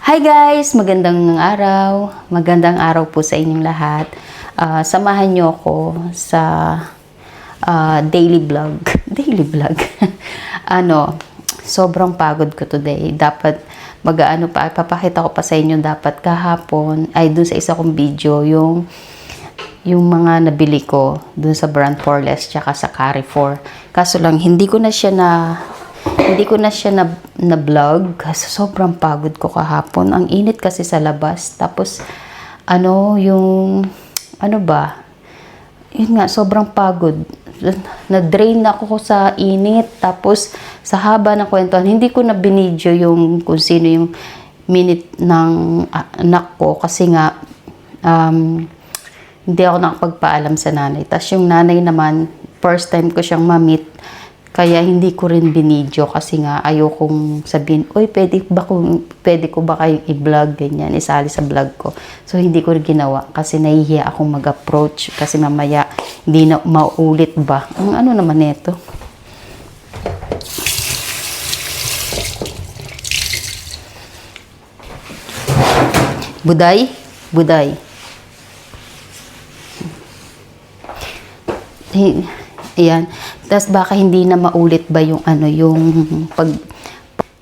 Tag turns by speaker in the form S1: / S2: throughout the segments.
S1: Hi guys! Magandang araw po sa inyong lahat. Samahan niyo ako sa daily vlog. Daily vlog. Sobrang pagod ko today. Dapat papakita ko pa sa inyo dapat kahapon, ay dun sa isa kong video, yung mga nabili ko dun sa Brand Poreless tsaka sa Carrefour. Kaso lang, hindi ko na siya na vlog kasi sobrang pagod ko kahapon. Ang init kasi sa labas. Tapos, yun nga, sobrang pagod. Na-drain ako sa init. Tapos, sa haba ng kwentuhan, hindi ko na binidyo yung kung sino yung minute ng anak ko. Kasi nga, hindi ako nakapagpaalam sa nanay. Tapos yung nanay naman, first time ko siyang ma-meet. Kaya hindi ko rin binidyo kasi nga ayokong sabihin, oy, pwede ko ba kayong i-vlog, ganyan, isali sa vlog ko. So, hindi ko rin ginawa kasi nahihiya akong mag-approach kasi mamaya hindi na maulit ba. Ang ano naman ito? Buday? Ayan. Tapos baka hindi na maulit ba yung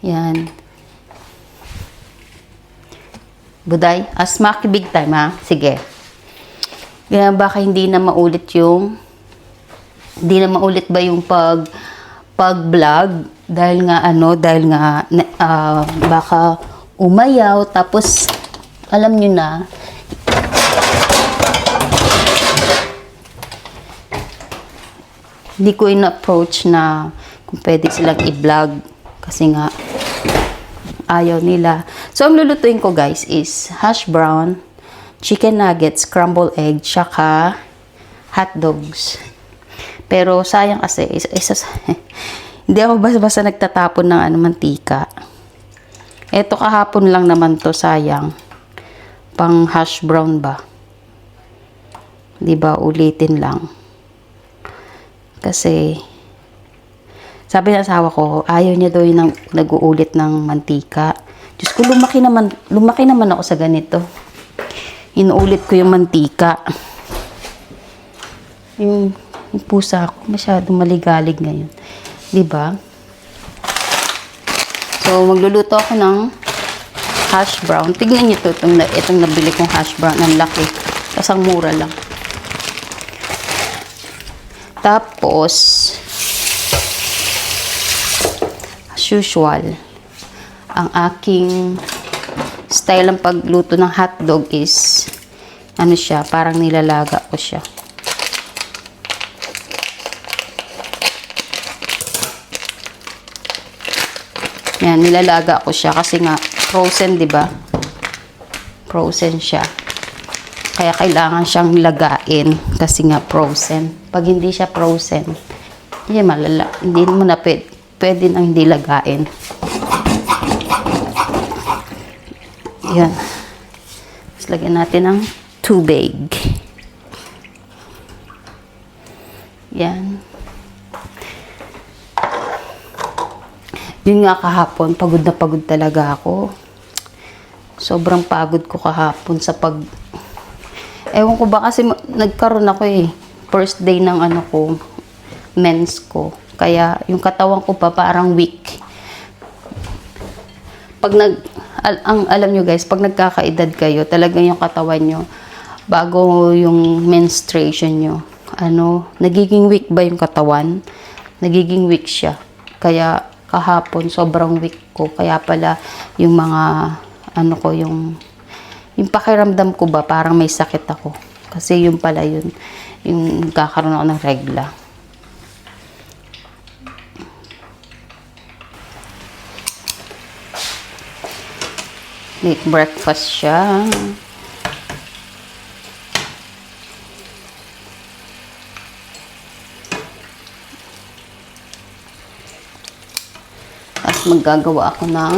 S1: yan. Buday? Smaki big time, ha? Sige. Kaya baka hindi na maulit ba yung pag-vlog dahil nga baka umayaw, tapos alam nyo na, hindi ko in-approach na kung pwede silang i-vlog kasi nga ayaw nila. So, ang lulutuin ko guys is hash brown, chicken nuggets, scrambled egg, tsaka hot dogs. Pero sayang kasi, hindi ako basta nagtatapon ng mantika. Eto kahapon lang naman to, sayang. Pang hash brown ba? Diba, ulitin lang. Kasi, sabi ng asawa ko, ayaw niya daw yung nag-uulit ng mantika. Diyos ko, lumaki naman ako sa ganito. Inuulit ko yung mantika. Yung pusa ko, masyadong maligalig ngayon. Diba? So, magluluto ako ng hash brown. Tignan niyo to, itong nabili kong hash brown. Ang laki. Tapos ang mura lang. Tapos, as usual, ang aking style ng pagluto ng hotdog is, parang nilalaga ko siya. Yan, nilalaga ko siya kasi nga, frozen, diba? Frozen siya. Kaya kailangan siyang lagain kasi nga frozen. Pag hindi siya frozen, malala. Hindi mo na pwede nang hindi lagain. Yan. Tapos lagyan natin ng tubig. Yan. Yun nga kahapon, pagod na pagod talaga ako. Sobrang pagod ko kahapon sa ewan ko ba kasi nagkaroon ako first day ng mens ko. Kaya yung katawan ko pa parang weak. Alam nyo guys, pag nagkakaedad kayo, talagang yung katawan nyo, bago yung menstruation nyo, nagiging weak ba yung katawan? Nagiging weak siya. Kaya kahapon, sobrang weak ko. Kaya pala yung mga, yung pakiramdam ko ba, parang may sakit ako. Kasi yun pala yun, yung kakaroon ako ng regla. Make breakfast siya. Tapos maggagawa ako ng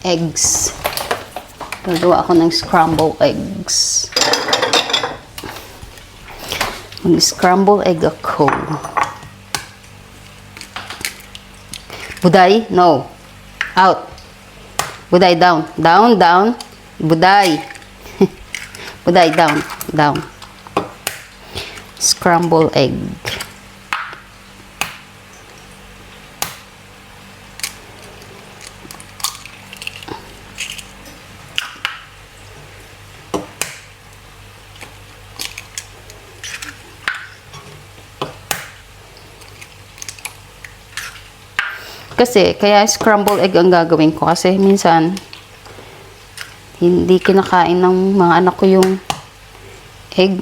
S1: eggs. Gagawa ako ng scrambled eggs. Mag-scrambled egg ako. Buday? No. Out. Buday, down. Down, down. Buday. Buday, down. Down. Scrambled egg. Kasi, kaya scrambled egg ang gagawin ko. Kasi minsan, hindi kinakain ng mga anak ko yung egg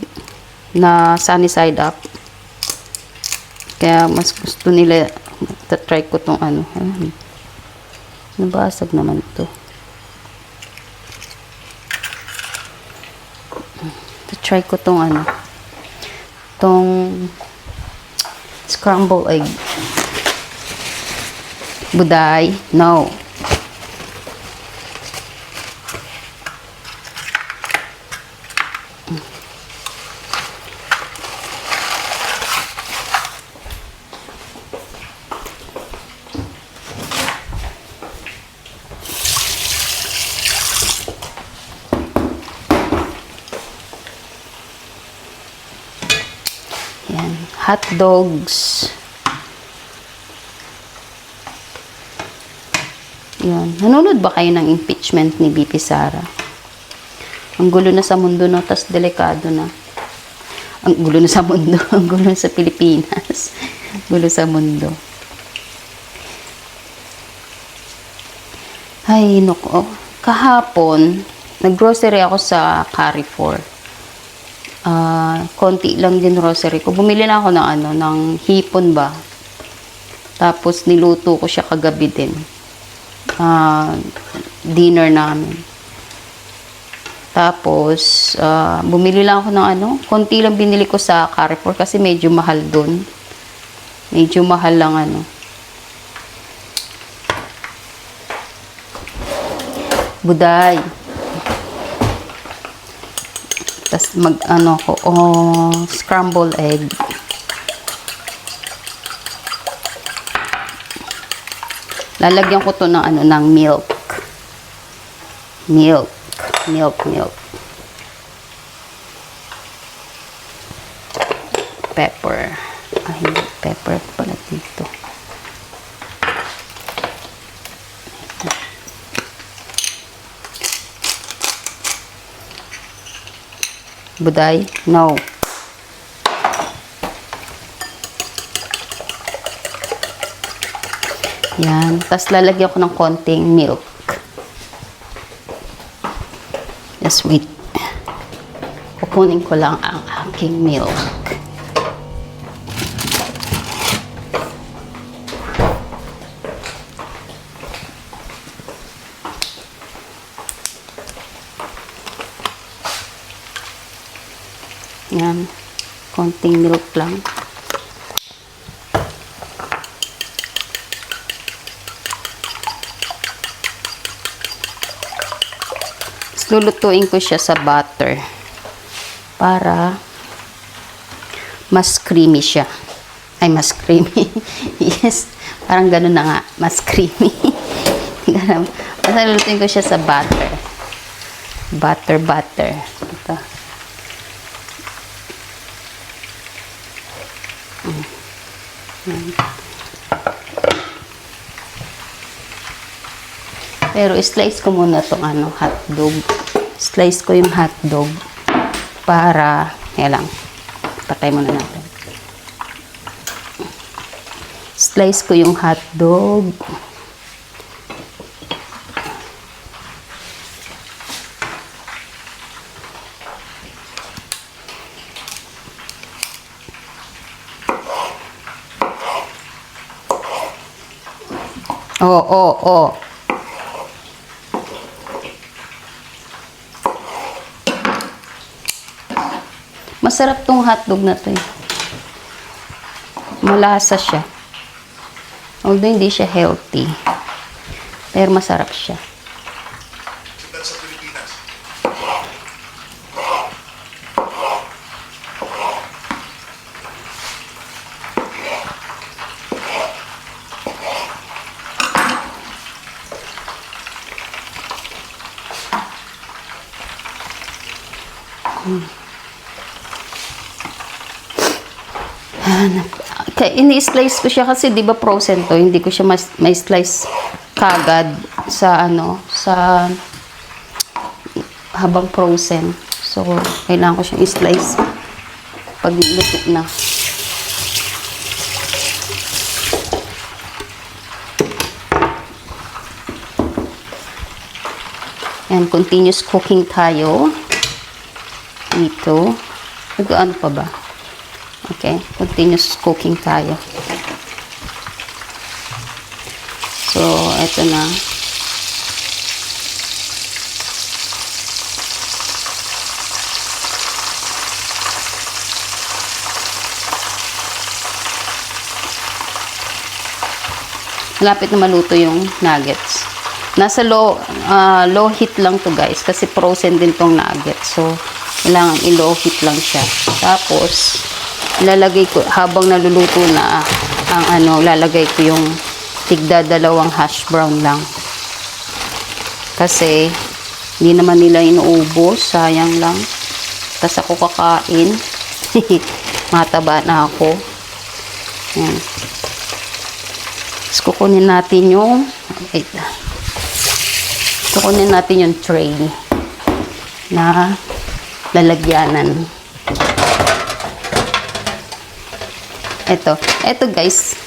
S1: na sunny side up. Kaya, mas gusto nila, try ko tong ano. Nabasag naman to. Try ko tong ano. Tong scrambled egg. Buday, no. Yan, hot dogs. Yun. Nanonood ba kayo ng impeachment ni BP Sara? Ang gulo na sa mundo, no? Tas delikado na. Ang gulo na sa mundo. Ang gulo na sa Pilipinas. Gulo sa mundo. Ay, nako. Kahapon, nag-grocery ako sa Carrefour. Konti lang din grocery ko. Bumili na ako ng ano, ng hipon ba? Tapos niluto ko siya kagabi din. Dinner namin. Tapos, bumili lang ako ng ano, konti lang binili ko sa Carrefour kasi medyo mahal dun. Medyo mahal lang ano. Buday. Tapos mag-ano ko, scrambled egg. Lalagyan ko to ng ano, ng milk. Milk. Pepper. Hindi pepper pala dito. Buday? No. Yan. Tapos lalagyan ko ng konting milk. Just wait. Kukunin ko lang ang aking milk. Yan. Konting milk lang. Lulutuin ko siya sa butter para mas creamy siya. Ay, mas creamy. Yes. Parang ganun na nga. Mas creamy. Basta lulutuin ko siya sa butter. Butter. Ito. Pero slice ko muna itong ano, hotdog. Slice ko yung hotdog para, lang, patay muna natin. Slice ko yung hotdog. Oh. Masarap tong hotdog na to eh. Malasa siya. Although hindi siya healthy. Pero masarap siya.
S2: Sa Pilipinas.
S1: Ini-slice ko siya kasi 'di ba frozen to, hindi ko siya may slice kagad sa sa habang frozen. So kailangan ko siyang i-slice pag luto na. And continuous cooking tayo. Ito. Ano pa ba? Okay, continuous cooking tayo. So, eto na. Malapit na maluto yung nuggets. Nasa low heat lang to guys kasi frozen din tong nuggets. So, kailangan i-low heat lang siya. Tapos, ilalagay ko, habang naluluto na ang lalagay ko yung tigda dalawang hash brown lang. Kasi, hindi naman nila inuubos. Sayang lang. Tapos ako kakain. Mataba na ako. Yan. Tapos kukunin natin yung tray na lalagyanan. Ito guys,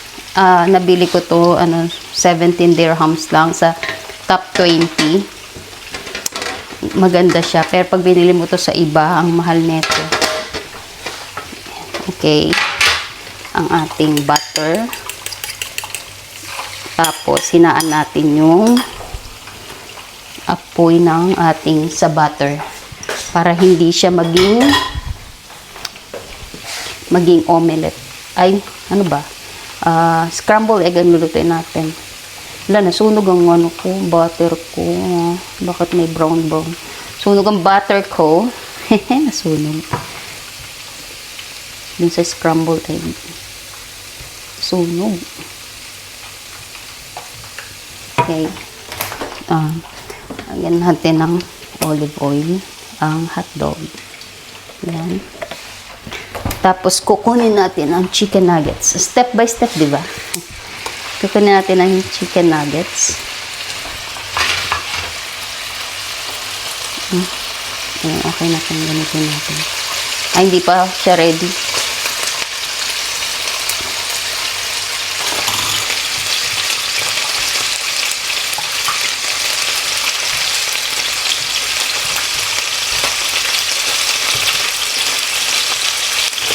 S1: nabili ko to 17 dirhams lang sa top 20. Maganda siya, pero pag binili mo to sa iba, ang mahal nito. Okay, ang ating butter. Tapos hinaan natin yung apoy ng ating sa butter para hindi siya maging omelette. Ay, ano ba? Scrambled egg ang lulutuin natin. Wala, nasunog ang butter ko. Bakit may brown? Sunog ang butter ko. Nasunog. Dun sa scrambled egg. Sunog. Okay. Lagyan natin ng olive oil ang hotdog. Yan. Tapos, kukunin natin ang chicken nuggets. Step by step, di ba? Kukunin natin ang chicken nuggets. Okay na itong ganito natin. Ay, hindi pa siya ready.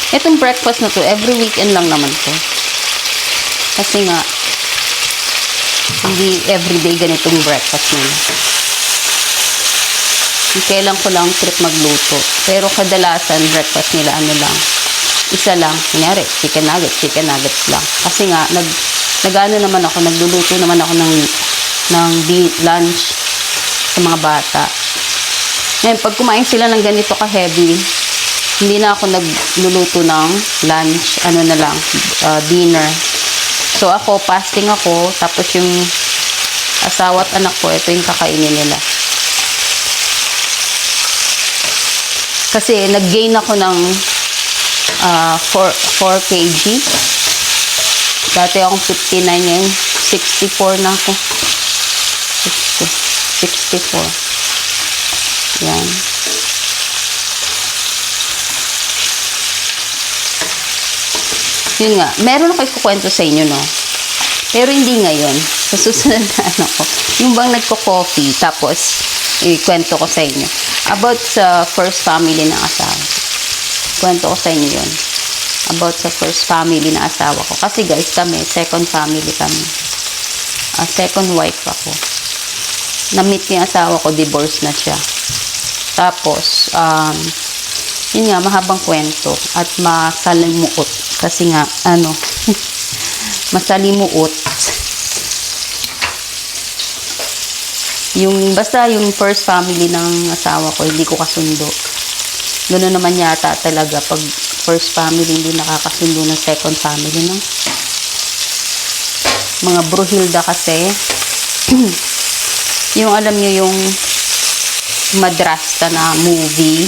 S1: Itong breakfast na to, every weekend lang naman to. Kasi nga, hindi everyday ganitong breakfast nila. Kailan ko lang trip magluto. Pero kadalasan, breakfast nila lang. Isa lang. Kunyari, chicken nuggets lang. Kasi nga, nagluluto naman ako ng lunch sa mga bata. Ngayon, pag kumain sila ng ganito ka-heavy, hindi na ako nagluluto ng lunch, dinner. So ako, fasting ako, tapos yung asawa at anak ko, ito yung kakainin nila. Kasi nag-gain ako ng 4 kg. Dati akong 59 ngayon, 64 na ako. 64. Yan. Yun nga, meron ako ikukwento sa inyo, no? Pero hindi ngayon. Sa susunod na yung bang nagko-coffee, tapos ikwento ko sa inyo. About sa first family ng asawa. Kwento ko sa inyo yun. About sa first family ng asawa ko. Kasi guys, kami, second family kami. Second wife ako. Na-meet yung asawa ko, divorce na siya. Tapos, yun nga, mahabang kwento at masalimuot. Kasi nga, masalimuot. Basta yung first family ng asawa ko, hindi ko kasundo. Ganoon naman yata talaga pag first family hindi nakakasundo ng second family, no? Mga Bruhilda kasi, yung alam nyo yung madrasta na movie,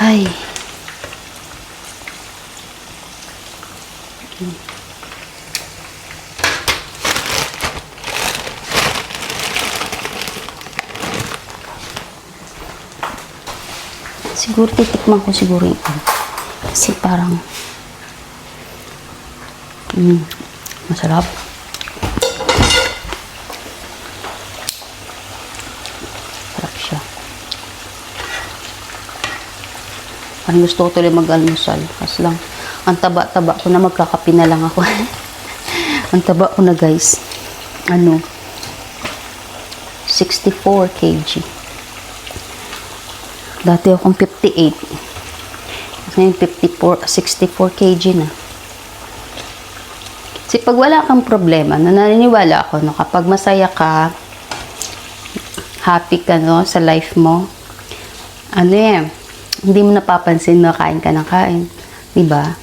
S1: Ay. Siguro titikman ko siguro ito. Kasi parang masarap. Sarap siya. Parang gusto ko tuloy mag-almusal. Kasi lang, ang taba-taba ko na, magkakape na lang ako. Ang taba ko na, guys. 64 kg. Dati akong 58. Ngayon 64 kg na. Kasi pag wala kang problema, naniniwala ako, no, kapag masaya ka, happy ka, no, sa life mo, hindi mo napapansin na kain ka ng kain. Diba?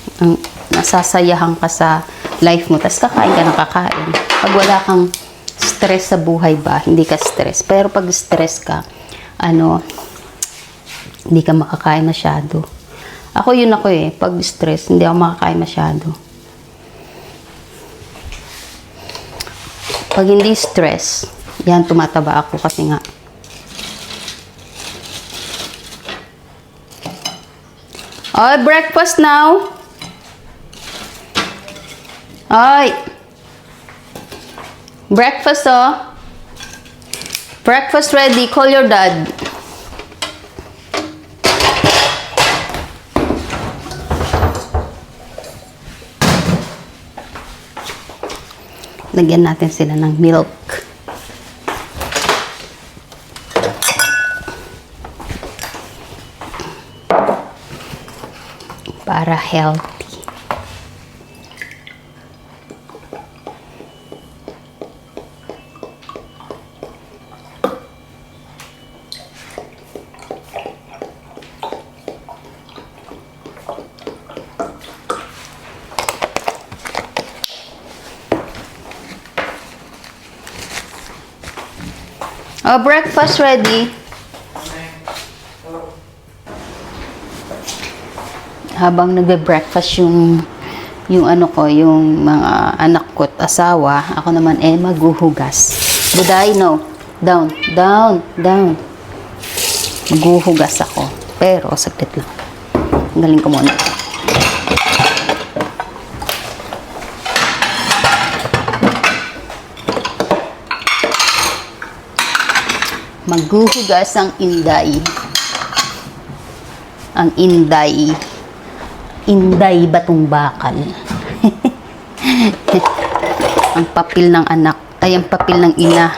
S1: Nasasayahan ka sa life mo, tapos kakain ka ng kakain. Pag wala kang stress sa buhay ba, hindi ka stress. Pero pag stress ka, hindi ka makakain masyado. Ako pag stress, hindi ako makakain masyado. Pag hindi stress, yan, tumataba ako kasi nga. Oy, breakfast now. Oy. Breakfast, oh. Breakfast ready. Call your dad. Lagyan natin sila ng milk. Para healthy. Oh, breakfast ready. Habang nagbe-breakfast yung mga anak ko at asawa, ako naman maghuhugas. Buday, no. Down. Maghuhugas ako. Pero, saglit lang. Galing ko muna. Maghuhugas ang Inday. Ang Inday. Inday batong bakal. Ang papel ng anak, ay ang papel ng ina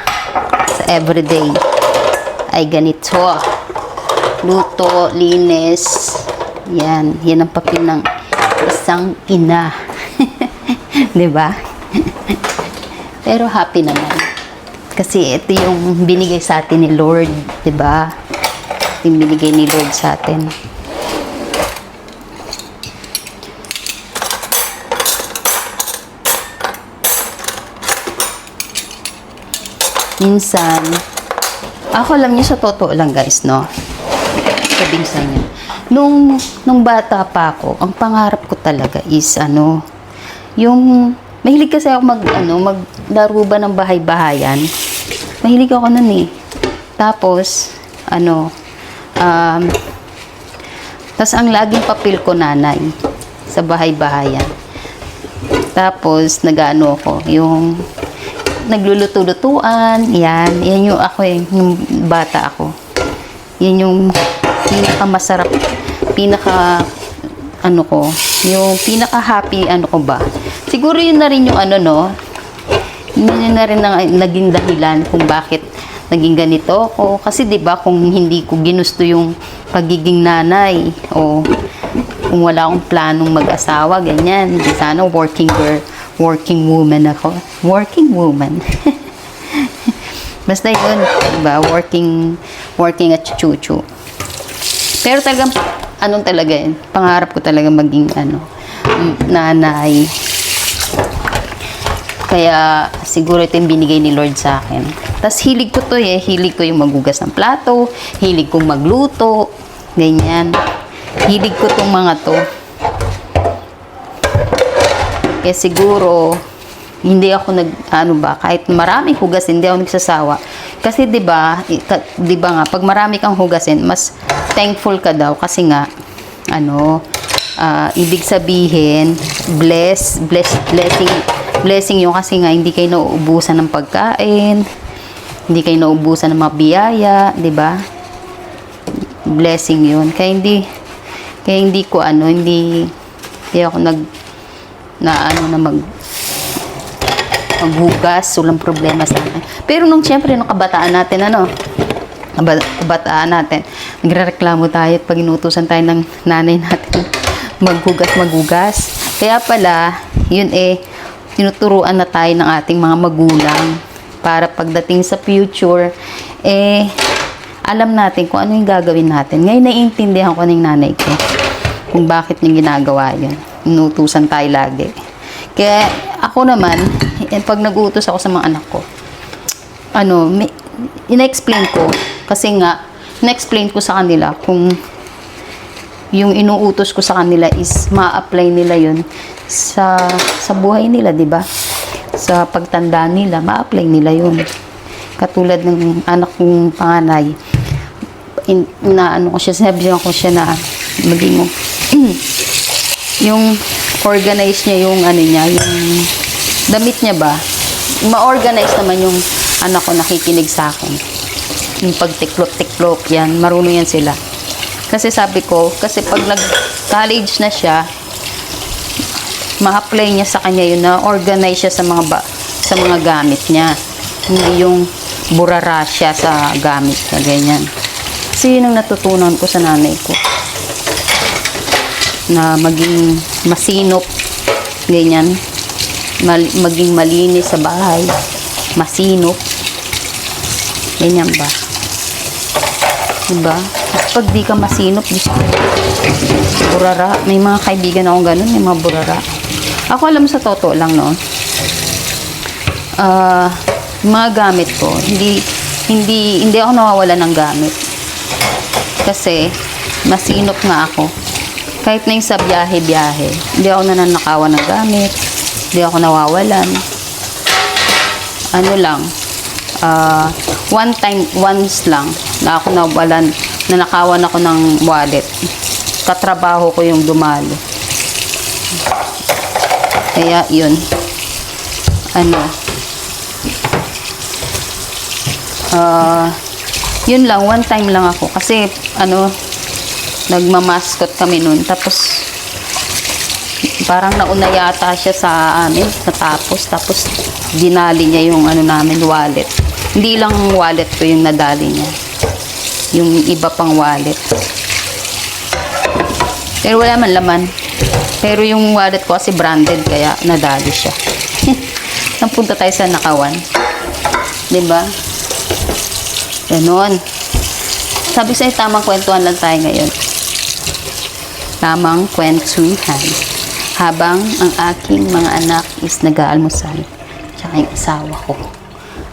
S1: sa everyday ay ganito. Luto, linis. Yan ang papel ng isang ina. 'Di ba? Pero happy naman. Kasi ito yung binigay sa atin ni Lord, 'di ba? Yung binigay ni Lord sa atin. Minsan, ako alam niyo sa totoo lang, guys, no? Sabihin sa inyo. Nung bata pa ako, ang pangarap ko talaga is yung mahilig kasi ako maglaro ba ng bahay-bahayan. Mahilig ako nun eh. Tapos, tas ang laging papel ko nanay sa bahay-bahayan. Tapos, ako, yung nagluluto-lutuan, yan yung ako yung bata ako. Yan yung pinakamasarap, yung pinaka-happy ko ba. Siguro yun na rin yung yun na rin ang naging dahilan kung bakit naging ganito ako. Kasi 'di ba kung hindi ko ginusto yung pagiging nanay o kung wala akong planong mag-asawa, ganyan, hindi sana working woman ako. Working woman. Basta yun, diba? Working at chuchu. Pero talagang, talaga yun? Pangarap ko talaga maging, nanay. Kaya, siguro ito yung binigay ni Lord sa akin. Tapos, hilig ko yung magugas ng plato, hilig kong magluto, ganyan. Hilig ko tong mga to. Kaya siguro, hindi ako kahit maraming hugas, hindi ako nagsasawa. Kasi 'di ba nga, pag marami kang hugasin, mas thankful ka daw kasi nga ibig sabihin, blessing yung kasi nga hindi kayo nauubusan ng pagkain, hindi kayo nauubusan ng mga biyaya, 'di ba? Blessing yun. Kaya hindi ako maghugas, walang problema sa akin. Pero siyempre, nung kabataan natin, nagrereklamo tayo at pag inutusan tayo ng nanay natin, maghugas. Kaya pala, yun tinuturuan na tayo ng ating mga magulang para pagdating sa future, alam natin kung ano yung gagawin natin. Ngayon, naiintindihan ko ng nanay ko kung bakit niya ginagawa yun. Inutusan tayo lagi. Kaya ako naman, pag nag-uutos ako sa mga anak ko, ina-explain ko, kasi nga, ina-explain ko sa kanila kung yung inuutos ko sa kanila is ma-apply nila yun sa buhay nila, di ba? Sa pagtanda nila, ma-apply nila yun. Katulad ng anak kong panganay, sinabihan ko siya na maging yung organize niya yung yung damit niya ba, ma-organize naman yung anak ko, nakikinig sa akin. Yung pagtiklop-tiklop, yan, marunong yan sila. Kasi sabi ko, kasi pag nag-college na siya, ma-apply niya sa kanya yun, na organize siya sa mga gamit niya. Hindi yung burara siya sa gamit niya, ganyan. Kasi yun ang natutunan ko sa nanay ko. Na maging masinop, ganyan. Maging malinis sa bahay, masinop. Ganyan ba? Diba? Pag di ka masinop, burara. May mga kaibigan akong ganun, may mga burara. Ako alam sa totoo lang noon. Mga gamit ko, hindi ako nawawala ng gamit. Kasi masinop nga ako. Kahit na yung sa biyahe-biyahe, hindi ako nananakawan ng gamit, hindi ako nawawalan. Once lang, na ako nawalan, nanakawan ako ng wallet. Katrabaho ko yung dumalo. Kaya, yun. Yun lang, one time lang ako. Kasi, nagmamaskot kami nun. Tapos, parang nauna yata siya sa amin. Tapos, dinali niya yung namin, wallet. Hindi lang wallet ko yung nadali niya. Yung iba pang wallet. Pero wala man laman. Pero yung wallet ko kasi branded, kaya nadali siya. Napunta tayo sa nakawan. Diba? Ganon. Sabi sa'yo, tamang kwentuhan lang tayo ngayon. Tamang kwentuhan. Habang ang aking mga anak is nag-aalmusal. Tsaka yung asawa ko.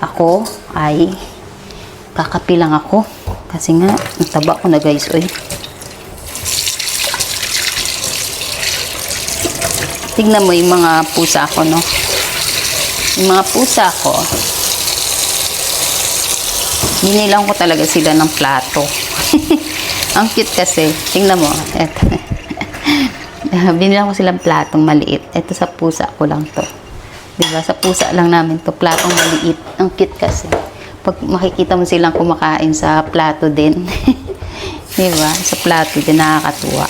S1: Ako ay kakapilang ako. Kasi nga, nataba ko na guys. Oy. Tignan mo yung mga pusa ko, no? Yung mga pusa ko, binilang ko talaga sila ng plato. Ang cute kasi. Tingnan mo. Eto. Binilang ko silang platong maliit. Ito sa pusa ko lang to. Diba? Sa pusa lang namin to. Platong maliit. Ang cute kasi. Pag makikita mo silang kumakain sa plato din. Diba? Sa plato din. Nakakatuwa.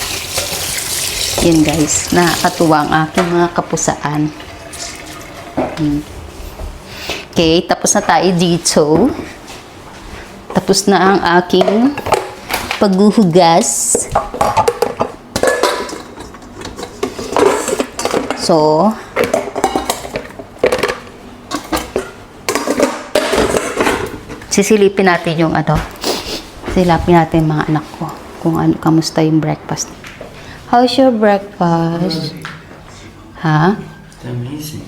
S1: Yun guys. Nakakatuwa ang aking mga kapusaan. Okay. Tapos na tayo dito. Tapos na ang aking paghuhugas. So, sisilipin natin yung silapin natin mga anak ko. Kung kamusta yung breakfast. How's your breakfast? Huh?
S3: Amazing.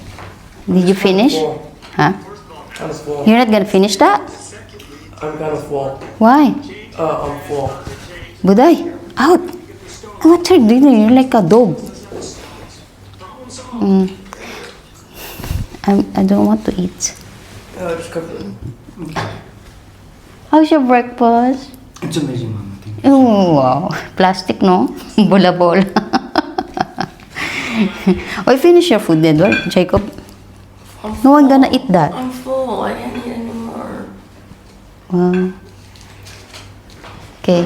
S1: Did you finish? Huh?
S3: Kind of full.
S1: You're not gonna finish that?
S3: I'm kind of full.
S1: Why?
S3: I'm full.
S1: Buday, out. What are you doing? You're like a dog. I don't want to eat.
S3: Oh, just cover it.
S1: How's your breakfast?
S3: It's amazing, Mama. Thank you.
S1: Oh, wow. Plastic, no? Bola-bola. Oh, finish your food, Edward. Jacob. No one gonna eat that.
S3: I'm full. I can't eat anymore.
S1: Wow. Okay.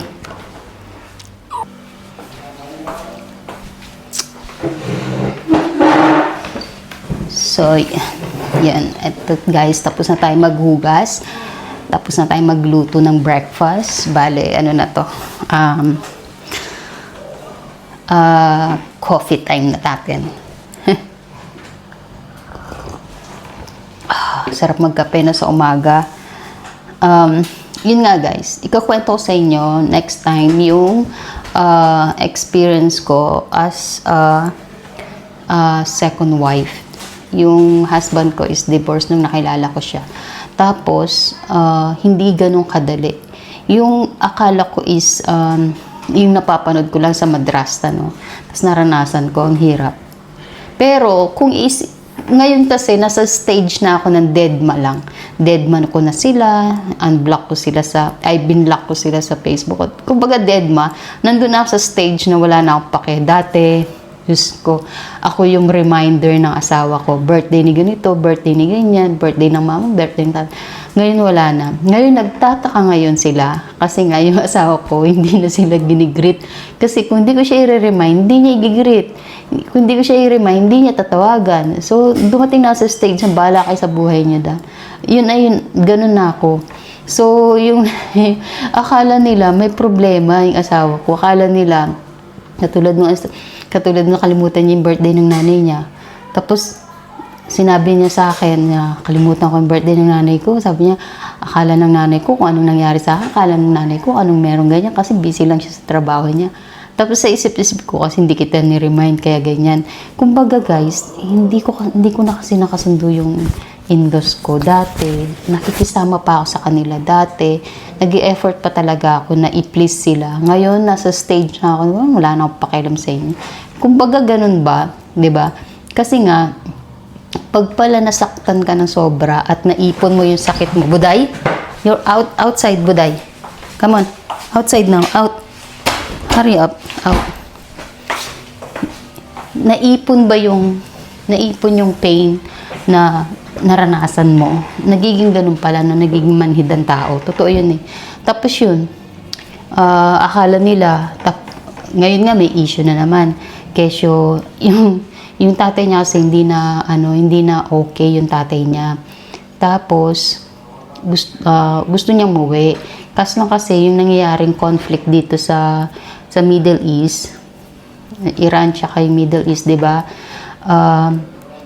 S1: So, yan. Eto guys, tapos na tayo maghugas. Tapos na tayo magluto ng breakfast. Bale, ano na to? Coffee time na natin. Sarap magkape na sa umaga. Yun nga guys, ikakwento ko sa inyo next time yung experience ko as second wife. Yung husband ko is divorced nung nakilala ko siya. Tapos, hindi ganun kadali. Yung akala ko is, yung napapanood ko lang sa madrasta, no? Tapos naranasan ko, ang hirap. Pero, ngayon kasi, nasa stage na ako ng deadma lang. Deadma ko na sila, binlock ko sila sa Facebook. Kumbaga deadma, nandun na ako sa stage na wala na akong pake. Dati, Diyos ko, ako yung reminder ng asawa ko. Birthday ni ganito, birthday ni ganyan, birthday ng mama, birthday ng tata. Ngayon wala na. Ngayon nagtataka ngayon sila. Kasi nga yung asawa ko, hindi na sila ginigreet. Kasi kung hindi ko siya i-remind, hindi niya i-greet. Kung hindi ko siya i-remind, hindi niya tatawagan. So, dumating na sa stage na bala kayo sa buhay niya. Ganun na ako. So, yung akala nila may problema yung asawa ko. Akala nila, katulad nakalimutan niya yung birthday ng nanay niya. Tapos, sinabi niya sa akin na kalimutan ko yung birthday ng nanay ko. Sabi niya, akala ng nanay ko kung anong nangyari sa akin. Akala ng nanay ko anong meron ganyan kasi busy lang siya sa trabaho niya. Tapos sa isip-isip ko kasi hindi kita ni-remind kaya ganyan. Kumbaga guys, hindi ko na kasi nakasundo yung in-laws ko. Dati, nakikisama pa ako sa kanila. Dati, nag-i-effort pa talaga ako na i-please sila. Ngayon, nasa stage na ako, wala na akong pakialam sa inyo. Kumbaga ganun ba? 'Di ba? Kasi nga, pag pala nasaktan ka ng sobra at naipon mo yung sakit mo, Buday, you're outside, Buday. Come on, outside now, out. Hurry up, out. Naipon yung pain na naranasan mo? Nagiging ganun pala, no? Nagiging manhid ang tao. Totoo yun eh. Tapos yun, akala nila, ngayon nga may issue na naman. Kesyo, yung tatay niya kasi hindi na okay yung tatay niya. Tapos, gusto niyang umuwi. Kaso lang kasi yung nangyayaring conflict dito sa Middle East, Iran tsaka yung Middle East, di ba?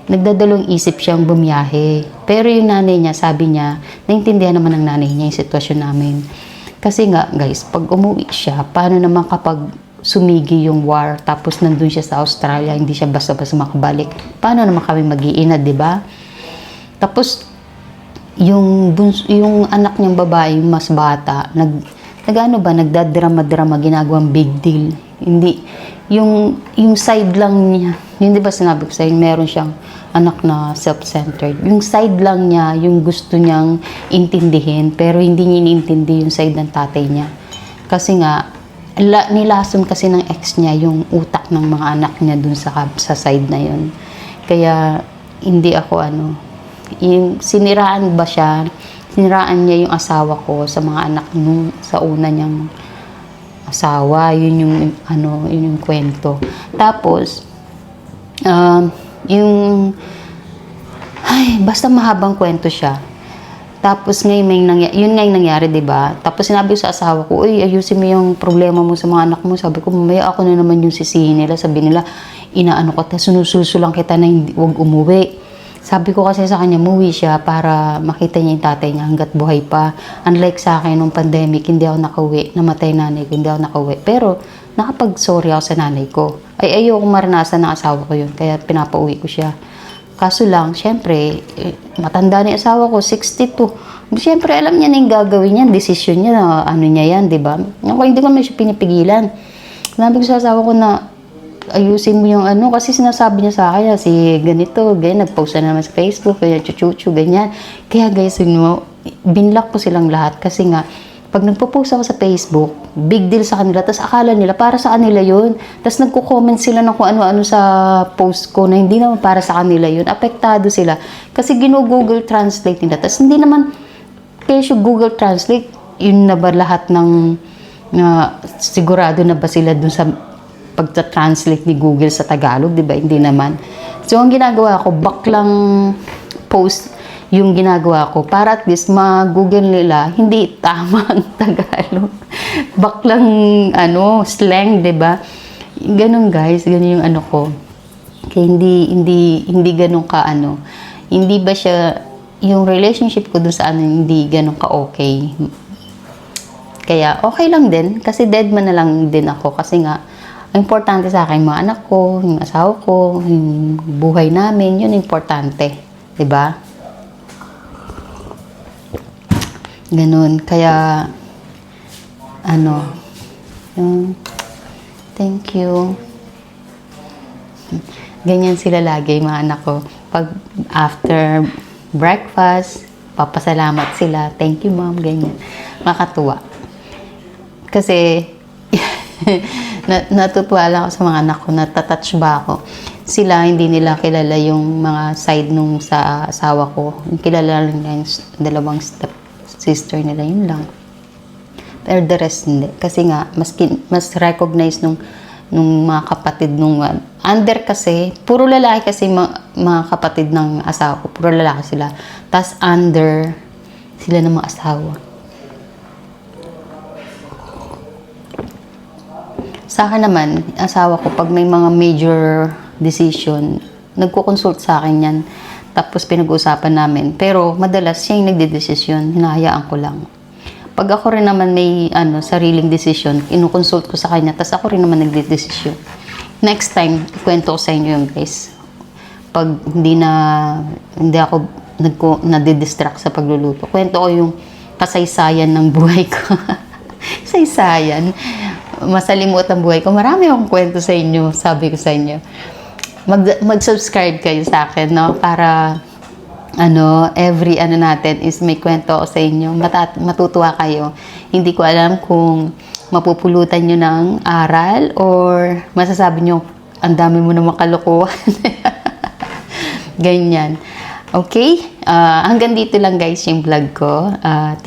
S1: Nagdadalong isip siyang bumiyahe. Pero yung nanay niya, sabi niya, naintindihan naman ng nanay niya yung sitwasyon namin. Kasi nga, guys, pag umuwi siya, paano naman kapag sumigi yung war, tapos nandun siya sa Australia, hindi siya basta-basta makabalik. Paano naman kami mag-iina, di ba? Tapos, yung anak niyang babae, yung mas bata, nagdadrama-drama, ginagawang big deal. Hindi, yung side lang niya, hindi ba sinabi ko sa'yo, meron siyang anak na self-centered. Yung side lang niya, yung gusto niyang intindihin, pero hindi niya iniintindi yung side ng tatay niya. Kasi nga, nilason kasi ng ex niya yung utak ng mga anak niya dun sa side na yun. Kaya, hindi ako siniraan niya yung asawa ko sa mga anak nung sa una niyang asawa. Yun yung kwento. Tapos, basta mahabang kwento siya. Tapos yun nga yung nangyari, diba? Tapos sinabi ko sa asawa ko, uy, ayusin mo yung problema mo sa mga anak mo. Sabi ko, mamaya ako na naman yung sisihin nila. Sabi nila, inaano ko, sinususulang kita na huwag umuwi. Sabi ko kasi sa kanya, muwi siya para makita niya yung tatay niya hanggat buhay pa. Unlike sa akin, nung pandemic, hindi ako nakauwi. Namatay nanay ko, hindi ako nakauwi. Pero, nakapag-sorry ako sa nanay ko. Ayoko maranasan ng asawa ko yun. Kaya pinapauwi ko siya. Kaso lang, syempre, matanda na yung asawa ko, 62. Syempre, alam niya na yung gagawin niya, desisyon niya, ano niya yan, di ba? Ako, hindi ko naman siya pinipigilan. Sinabi ko sa asawa ko na ayusin mo yung ano, kasi sinasabi niya sa akin, si ganito, ganyan, nag-post na naman sa Facebook, ganyan, chuchuchu, ganyan. Kaya guys, binlock ko silang lahat kasi nga, pag nagpo-post ako sa Facebook, big deal sa kanila, tapos akala nila para sa kanila yun. Tapos nagko-comment sila ng kung ano-ano sa post ko na hindi naman para sa kanila yun. Apektado sila. Kasi gino-Google Translate nila. Tapos hindi naman, kesyo Google Translate, yun na ba lahat ng, sigurado na ba sila dun sa pagta-translate ni Google sa Tagalog, di ba? Hindi naman. So, ang ginagawa ko, baklang post yung ginagawa ko para at least ma-google nila hindi tama ang Tagalog. Baklang slang, 'di ba? Ganun guys, ganun yung ano ko. Kaya hindi ganun ka hindi ba siya yung relationship ko dun sa hindi ganun ka okay. Kaya okay lang din kasi dead man na lang din ako kasi nga ang importante sa akin mga anak ko, yung asawa ko, yung buhay namin, yun importante, 'di ba? Ganun. Kaya, thank you. Ganyan sila lagi, mga anak ko. Pag after breakfast, papasalamat sila. Thank you, mom. Ganyan. Makatuwa. Kasi, natutuwa lang ako sa mga anak ko. Natatouch ba ako? Sila, hindi nila kilala yung mga side nung sa asawa ko. Kilala lang nila yung dalawang step sister nila, yun lang. Pero the rest hindi. Kasi nga, mas recognize nung mga kapatid nung under kasi, puro lalaki kasi mga kapatid ng asawa ko, puro lalaki sila. Tapos under sila ng mga asawa. Sa akin naman, asawa ko, pag may mga major decision, nagko-consult sa akin yan. Tapos pinag-uusapan namin. Pero madalas siya yung nagdedesisyon. Hinahayaan ko lang. Pag ako rin naman may sariling decision, inukonsult ko sa kanya. Tapos ako rin naman nagdedesisyon. Next time, ikwento ko sa inyo yun guys. Pag hindi ako nadidistract sa pagluluto. Kwento ko yung kasaysayan ng buhay ko. Kasaysayan. Masalimut ang buhay ko. Marami akong kwento sa inyo. Sabi ko sa inyo. Mag-subscribe kayo sa akin, no? Para, every natin is may kwento ako sa inyo. Matutuwa kayo. Hindi ko alam kung mapupulutan nyo ng aral or masasabi nyo, ang dami mo na makalokohan. Ganyan. Okay? Hanggang dito lang guys yung vlog ko.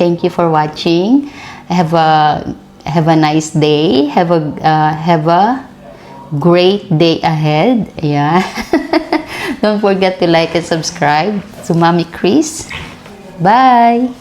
S1: Thank you for watching. Have a nice day. Have a great day ahead. Yeah. Don't forget to like and subscribe to Mommy Chris. Bye!